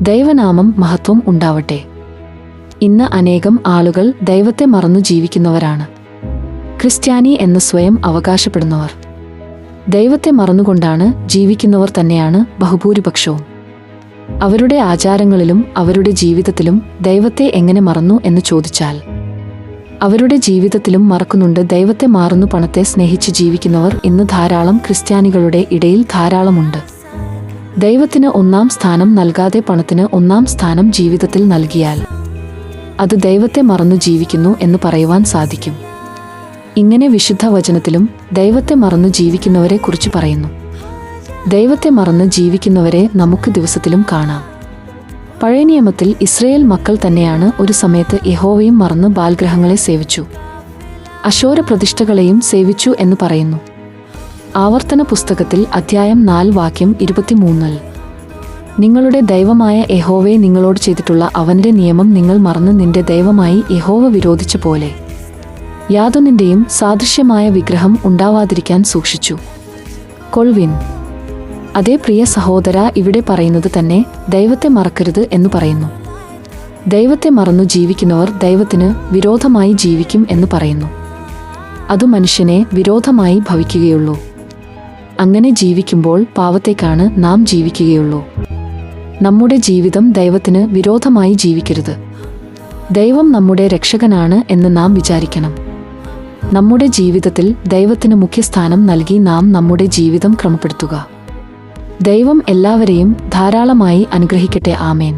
ദൈവനാമം മഹത്വം ഉണ്ടാവട്ടെ. ഇന്ന് അനേകം ആളുകൾ ദൈവത്തെ മറന്നു ജീവിക്കുന്നവരാണ്. ക്രിസ്ത്യാനി എന്ന് സ്വയം അവകാശപ്പെടുന്നവർ. ദൈവത്തെ മറന്നുകൊണ്ടാണ് ജീവിക്കുന്നവർ തന്നെയാണ് ബഹുഭൂരിപക്ഷവും. അവരുടെ ആചാരങ്ങളിലും അവരുടെ ജീവിതത്തിലും ദൈവത്തെ എങ്ങനെ മറന്നു എന്ന് ചോദിച്ചാൽ അവരുടെ ജീവിതത്തിലും മറക്കുന്നുണ്ട്. ദൈവത്തെ മാറുന്നു. പണത്തെ സ്നേഹിച്ച് ജീവിക്കുന്നവർ ഇന്ന് ധാരാളം ക്രിസ്ത്യാനികളുടെ ഇടയിൽ ധാരാളമുണ്ട്. ദൈവത്തിന് ഒന്നാം സ്ഥാനം നൽകാതെ പണത്തിന് ഒന്നാം സ്ഥാനം ജീവിതത്തിൽ നൽകിയാൽ അത് ദൈവത്തെ മറന്നു ജീവിക്കുന്നു എന്ന് പറയുവാൻ സാധിക്കും. ഇങ്ങനെ വിശുദ്ധ വചനത്തിലും ദൈവത്തെ മറന്നു ജീവിക്കുന്നവരെ കുറിച്ച് പറയുന്നു. ദൈവത്തെ മറന്ന് ജീവിക്കുന്നവരെ നമുക്ക് ദിവസത്തിലും കാണാം. പഴയ നിയമത്തിൽ ഇസ്രായേൽ മക്കൾ തന്നെയാണ് ഒരു സമയത്ത് യഹോവയും മറന്ന് ബാൽഗ്രഹങ്ങളെ സേവിച്ചു, അശോര പ്രതിഷ്ഠകളെയും സേവിച്ചു എന്ന് പറയുന്നു. ആവർത്തന പുസ്തകത്തിൽ അധ്യായം 4 വാക്യം 23. നിങ്ങളുടെ ദൈവമായ യഹോവയെ നിങ്ങളോട് ചെയ്തിട്ടുള്ള അവന്റെ നിയമം നിങ്ങൾ മറന്ന് നിന്റെ ദൈവമായി യഹോവ വിരോധിച്ച പോലെ യാതൊന്നിന്റെയും സാദൃശ്യമായ വിഗ്രഹം ഉണ്ടാവാതിരിക്കാൻ സൂക്ഷിച്ചു കൊൾവിൻ. അതേ പ്രിയ സഹോദര, ഇവിടെ പറയുന്നത് തന്നെ ദൈവത്തെ മറക്കരുത് എന്ന് പറയുന്നു. ദൈവത്തെ മറന്നു ജീവിക്കുന്നവർ ദൈവത്തിന് വിരോധമായി ജീവിക്കും എന്ന് പറയുന്നു. അതു മനുഷ്യനെ വിരോധമായി ഭവിക്കുകയുള്ളൂ. അങ്ങനെ ജീവിക്കുമ്പോൾ പാവത്തേക്കാണ് നാം ജീവിക്കുകയുള്ളൂ. നമ്മുടെ ജീവിതം ദൈവത്തിന് വിരോധമായി ജീവിക്കരുത്. ദൈവം നമ്മുടെ രക്ഷകനാണ് എന്ന് നാം വിചാരിക്കണം. നമ്മുടെ ജീവിതത്തിൽ ദൈവത്തിന് മുഖ്യസ്ഥാനം നൽകി നാം നമ്മുടെ ജീവിതം ക്രമപ്പെടുത്തുക. ദൈവം എല്ലാവരെയും ധാരാളമായി അനുഗ്രഹിക്കട്ടെ. ആമേൻ.